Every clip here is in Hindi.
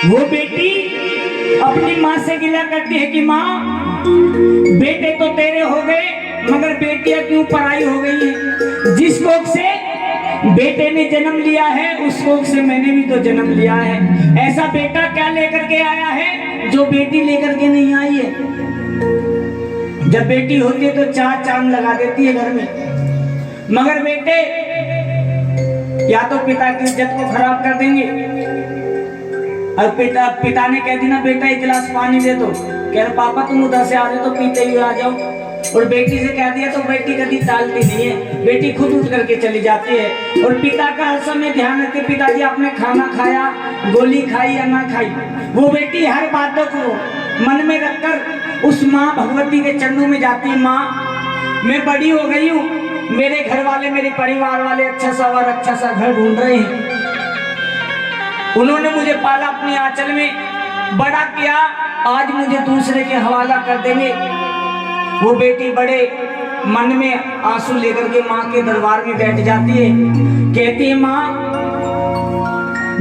वो बेटी अपनी माँ से गिला करती है कि माँ बेटे तो तेरे हो गए मगर बेटियां क्यों पराई हो गई है। जिस कोख से बेटे ने जन्म लिया है उस कोख से मैंने भी तो जन्म लिया है। ऐसा बेटा क्या लेकर के आया है जो बेटी लेकर के नहीं आई है। जब बेटी होती है तो चार चांद लगा देती है घर में, मगर बेटे या तो पिता की इज्जत को खराब कर देंगे। और पिता ने कह दी ना बेटा एक गिलास पानी दे दो, कह रहे पापा तुम उधर से आ रहे तो पीते हुए आ जाओ। और बेटी से कह दिया तो बेटी कभी टालती नहीं है, बेटी खुद उठ करके चली जाती है। और पिता का हर समय ध्यान रखते पिताजी आपने खाना खाया, गोली खाई या ना खाई। वो बेटी हर बातों को मन में रखकर उस माँ भगवती के चरणों में जाती है। माँ मैं बड़ी हो गई हूँ, मेरे घर वाले मेरे परिवार वाले अच्छा सा और अच्छा सा घर ढूंढ रहे हैं। उन्होंने मुझे पाला अपने आंचल में, बड़ा किया, आज मुझे दूसरे के हवाला कर देंगे। वो बेटी बड़े मन में आंसू लेकर के माँ के दरबार में बैठ जाती है। कहती है माँ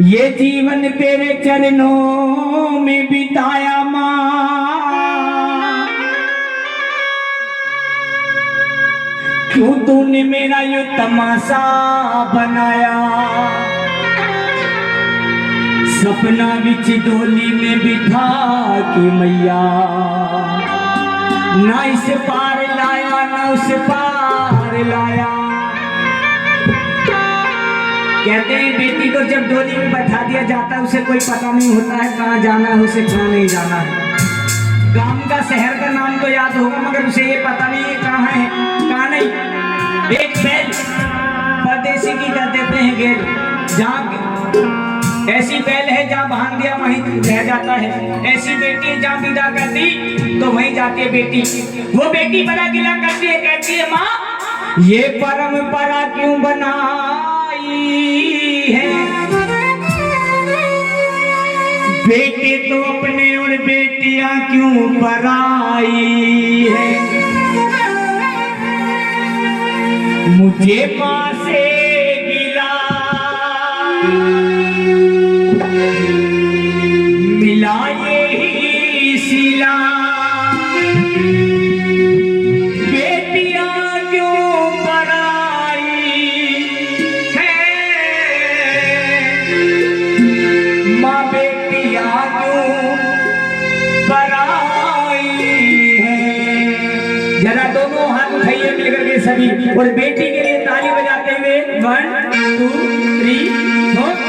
ये जीवन तेरे चरणों में बिताया माँ, क्यों तूने मेरा ये तमाशा बनाया। सपना बिच डोली में बिठा के मैया, ना इसे पार लाया ना उसे पार लाया। कहते हैं बेटी को जब डोली में बैठा दिया जाता है उसे कोई पता नहीं होता है कहाँ जाना है, उसे कहाँ नहीं जाना है। गांव का शहर का नाम तो याद होगा मगर उसे ये पता नहीं है कहाँ है कहाँ नहीं। एक बैल परदेसी की कर देते हैं गेल, जहाँ ऐसी बैल है जहाँ बांध दिया वहीं रह जाता है, ऐसी बेटी जहाँ विदा कर दी तो वहीं जाती है बेटी। वो बेटी बड़ा गिला करती है, कहती है माँ ये परंपरा क्यों बनाई है। बेटे तो अपने और बेटियां क्यों पराई है। मुझे माँ से मिला ये सिला, बेटियां क्यों पराई है। माँ बेटियां क्यों पराई है। जरा दोनों हाथ उठाइए मिलकर के सभी और बेटी के लिए ताली बजाते हुए 1 2 3 4।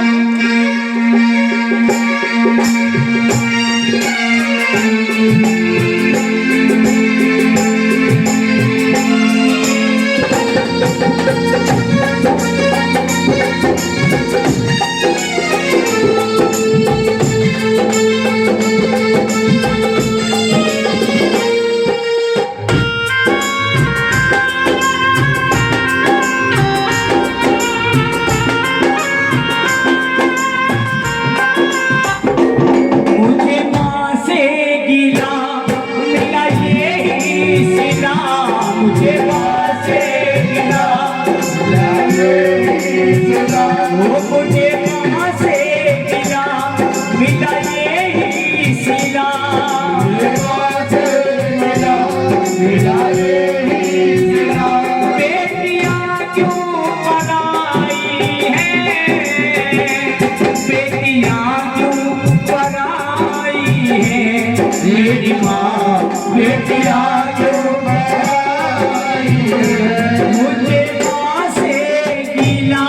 मेरी माँ बेटिया क्यों पराई है। मुझे माँ से गिला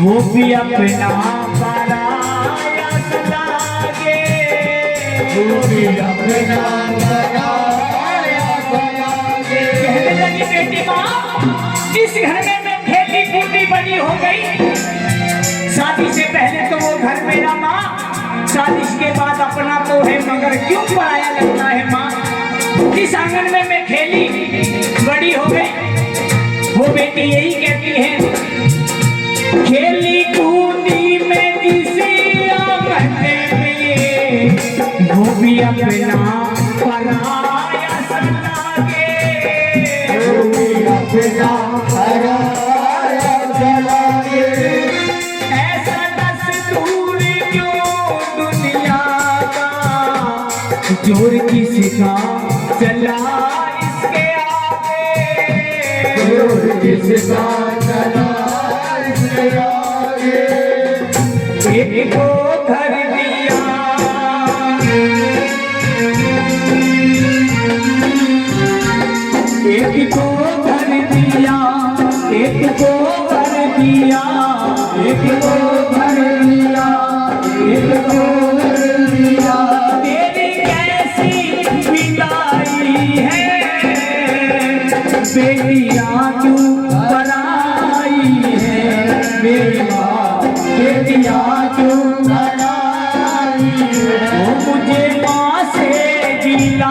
वो भी अपना पराया सलागे, वो भी अपना पराया सलागे। जिस घर में मैं खेली कूदी बड़ी हो गई, शादी से पहले तो वो घर मेरा माँ, शादी के बाद अपना तो है मगर क्यों पराया लगता है माँ। जिस आंगन में मैं खेली बड़ी हो गई, वो बेटी यही कहती है, खेली कूदी में जिसे आंगन में वो भी अपना पराया सा लागे, वो भी अपना पराया सा लागे। ऐसा दस्तूर क्यों दुनिया का, जोर किसका चला इसके आगे, जोर किसका चला इसके आगे। एक को घर दिया, एक को घर दिया, एक को घर दिया, एक को घर दिया, एक को घर दिया। तेरी कैसी विदाई है, बेटियां तू बनाई है, मेरी माँ बेटियां तू बनाई है, वो मुझे माँ से गिला।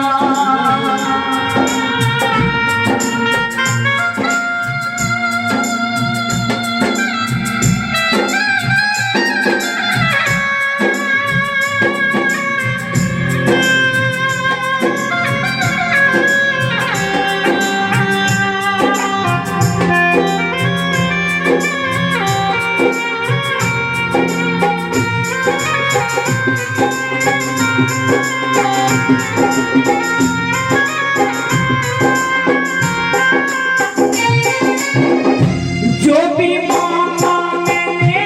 जो भी मांगा मैंने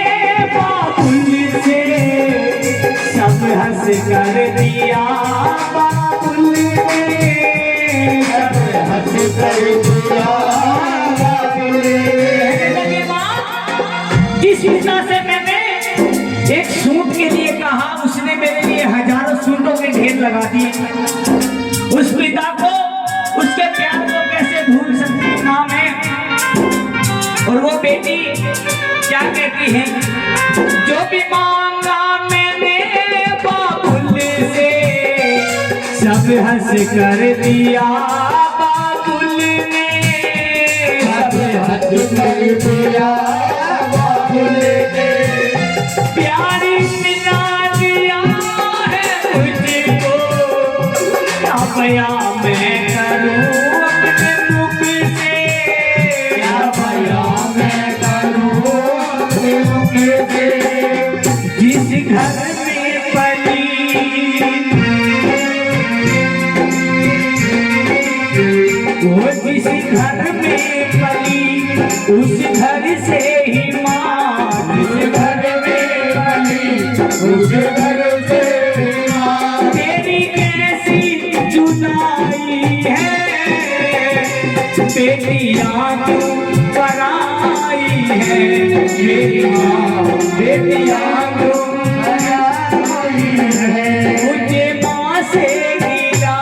बाबुल से, सब हंस कर दिया बाबुल ने, सब हंस कर दिया बाबुल ने। लगे माँ, जिस पिता से मैंने एक सूट के लिए कहा, उसने मेरे लिए हजारों सूटों के ढेर लगा दिए। उस पिता को, उसके प्यार को कैसे भूल सकती माँ मैं। और वो बेटी क्या कहती है, जो भी मांगा मैंने बाबुल से, सब हंस कर दिया बाबुल ने, सब हंस कर दिया बाबुल ने। प्यारी मिला दिया है मुझको, क्या बयां मैं करूं अपने मुख से, क्या बयां मैं करूं अपने मुख से। जिस घर में पली, वो जिस घर में पली, उस घर से ही माँ, जिस घर में पली, उस घर से ही माँ। तेरी कैसी जुदाई है, बेटियां तू पराई है, मेरी माँ बेटियां तू पराई है, मुझे माँ से गिरा।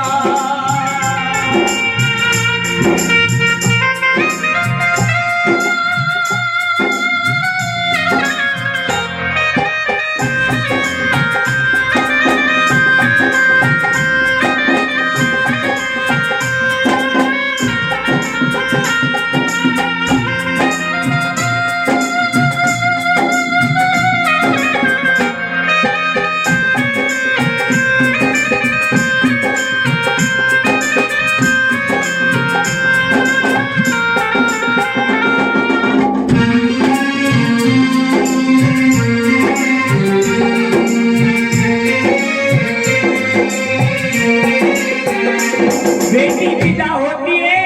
बेटी पिता होती है,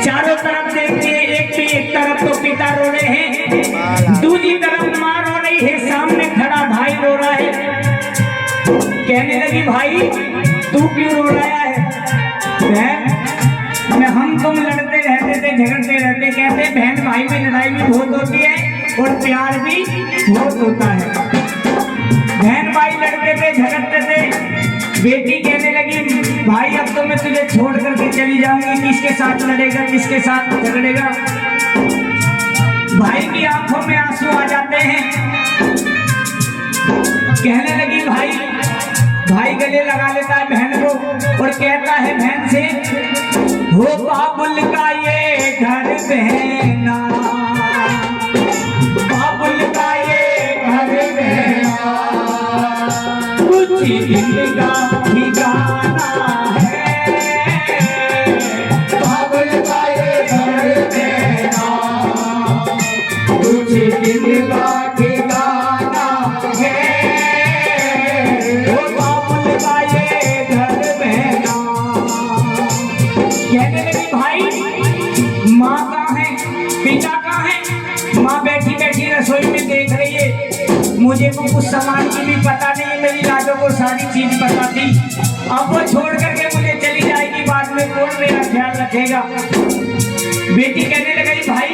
चारों तरफ देखिए, एक तरफ तो पिता रो रहे हैं, दूसरी तरफ माँ रो रही है, सामने खड़ा भाई रो रहा है। कहने लगी, भाई तू क्यों रो रहा है? बहन, हम तुम लड़ते रहते थे, झगड़ते रहते। कहते बहन भाई में लड़ाई भी बहुत होती है और प्यार भी बहुत होता है। बहन भाई लड़ते थे, झगड़ते थे। बेटी कहने लगी, भाई अब तो मैं तुझे छोड़ करके चली जाऊंगी, किसके साथ लड़ेगा किसके साथ झगड़ेगा। भाई की आंखों में आंसू आ जाते हैं। कहने लगी भाई गले लगा लेता है बहन को और कहता है बहन से, हो बाबुल का ये घर बहना, बाबुल का ये घर बहना, कुछ दिन का ठिकाना है, बाबुल का ये घर बहना, कुछ दिन का ठिकाना है, वो बाबुल का ये घर बहना। कहने लगी भाई माँ कहाँ है, पिता कहाँ है। माँ बैठी बैठी रसोई में देख रही है, मुझे को कुछ सामान की भी पता नहीं, मेरी लाडो को सारी चीज पता थी। अब वो छोड़ करके मुझे चली जाएगी, बाद में कौन मेरा ख्याल रखेगा। बेटी कहने लगी भाई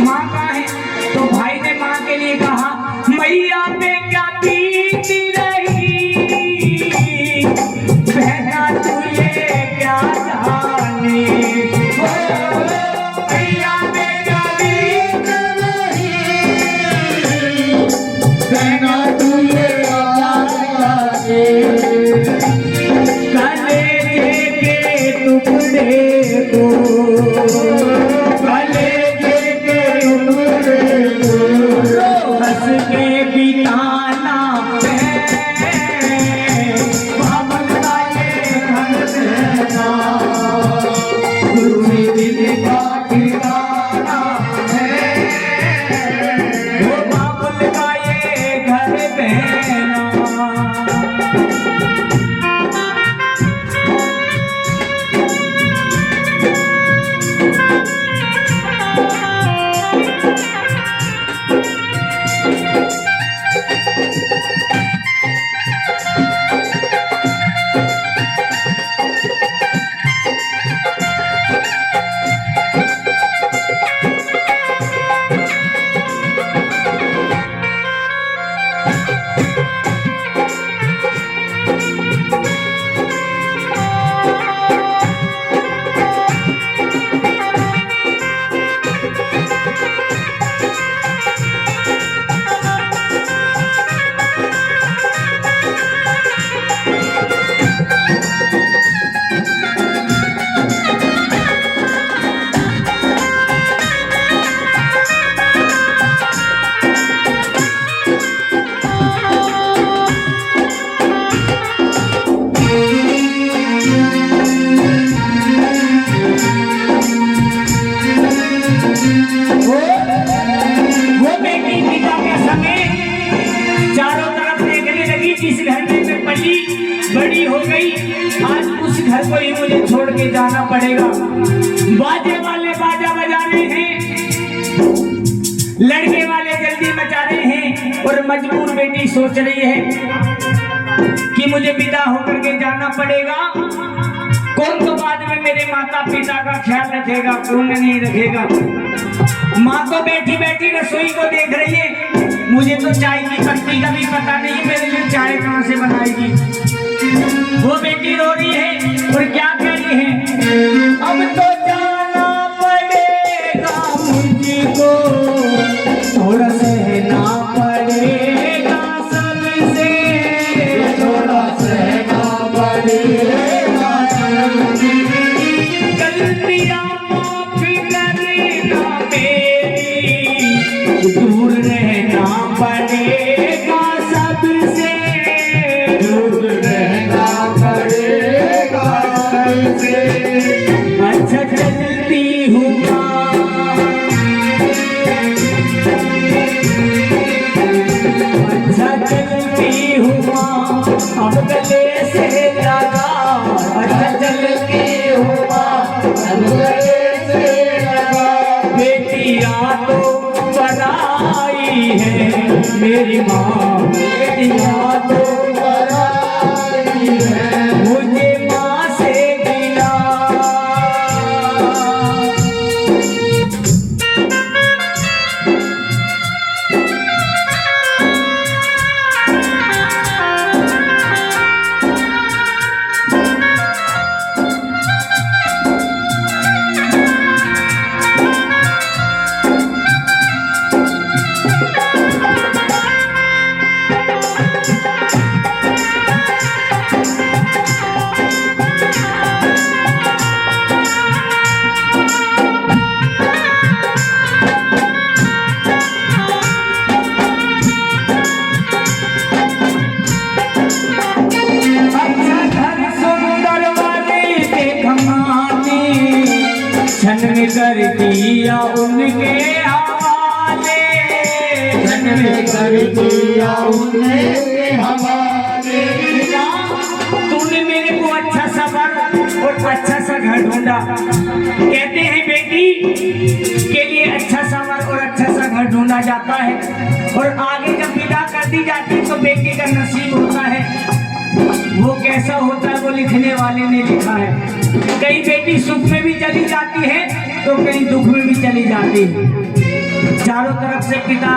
माँ कहाँ है। तो भाई ने माँ के लिए कहा, मैया पे क्या बीती रही, बहना तू ये क्या जाने, मैया पे क्या बीती रही, बहना तू ये क्या जाने, कलेजे के टुकड़े को, कलेजे के टुकड़े को हंस के बिताना है, बाबुल का ये घर बहना, कुछ दिन का ठिकाना है, वो बाबुल का ये घर बहना। जिस घर में मैं पली बड़ी हो गई, आज उस घर को ही मुझे छोड़ के जाना पड़ेगा। बाजे वाले बाजा बजा रहे हैं, लड़के वाले जल्दी मचा रहे हैं और मजबूर बेटी सोच रही है कि मुझे विदा होकर के जाना पड़ेगा। कौन तो बाद में मेरे माता पिता का ख्याल रखेगा, कौन नहीं रखेगा। माँ तो बैठी बैठी रसोई को देख रही है, मुझे तो चाय की पत्ती का भी पता नहीं, मेरे लिए चाय कहाँ से बनाएगी। वो बेटी रो रही है और क्या कह रही है, अब तो जाना पड़ेगा मुझको, थोड़ा सहना पड़ेगा सबसे, थोड़ा सहना पड़ेगा, गलतियां माफी करना मेरी, दूर रहना पड़ेगा सबसे, दूर रहना पड़ेगा सबसे। अच्छा चलती हूँ अच्छा चलती हूँ अब गले से लगा, अच्छा चलती हूँ अब गले से लगा, बेटियाँ तो बड़ाई है मेरी माँ, बेटियाँ तो बड़ाई है, मुझे माँ से गिला। उनके हवाले, जन्म कर दिया उनके हवाले। तूने मेरे को अच्छा सा वर और अच्छा सा घर ढूंढा। कहते हैं बेटी के लिए अच्छा सा वर और अच्छा सा घर ढूंढा जाता है, और आगे जब विदा कर दी जाती है तो बेटी का नसीब होता है। वो कैसा होता है वो लिखने वाले ने लिखा है। कई बेटी सुख में भी चली जाती है तो कहीं दुख में भी चली जाती है। चारों तरफ से पिता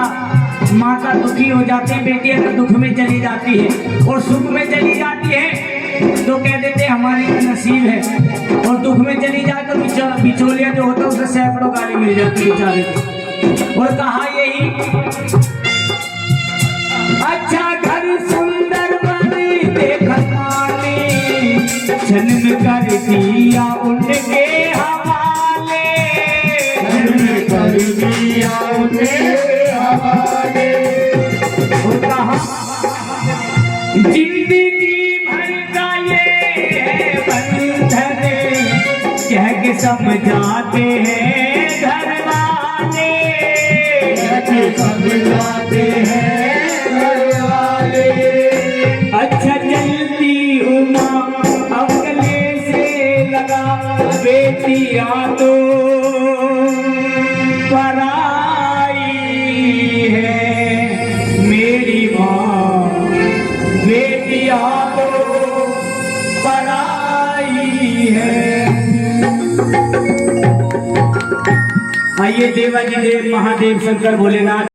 माता दुखी हो जाते हैं। बेटी अगर दुख में चली जाती है और सुख में चली जाती है तो कह देते हैं हमारी नसीब है, और दुख में चली जाए तो बिचौलिया जो होता है उसे सैकड़ों गाली मिल जाती है बेचारे को। और कहा यही अच्छा घर सुंदर बनी देखतानी, जन्म कर दिया उनके हवाले, जन्म कर दिया उनके हवाले। और कहा जिंदगी भर का ये है बंधन, कह के समझाते हैं घर वाले, समझाते हैं घर वाले। अच्छा जल्दी उमा अब गले से लगा, बेटियां तो पराई है मेरी माँ, बेटियां तो पराई है। आइए देवाजी देव महादेव शंकर भोलेनाथ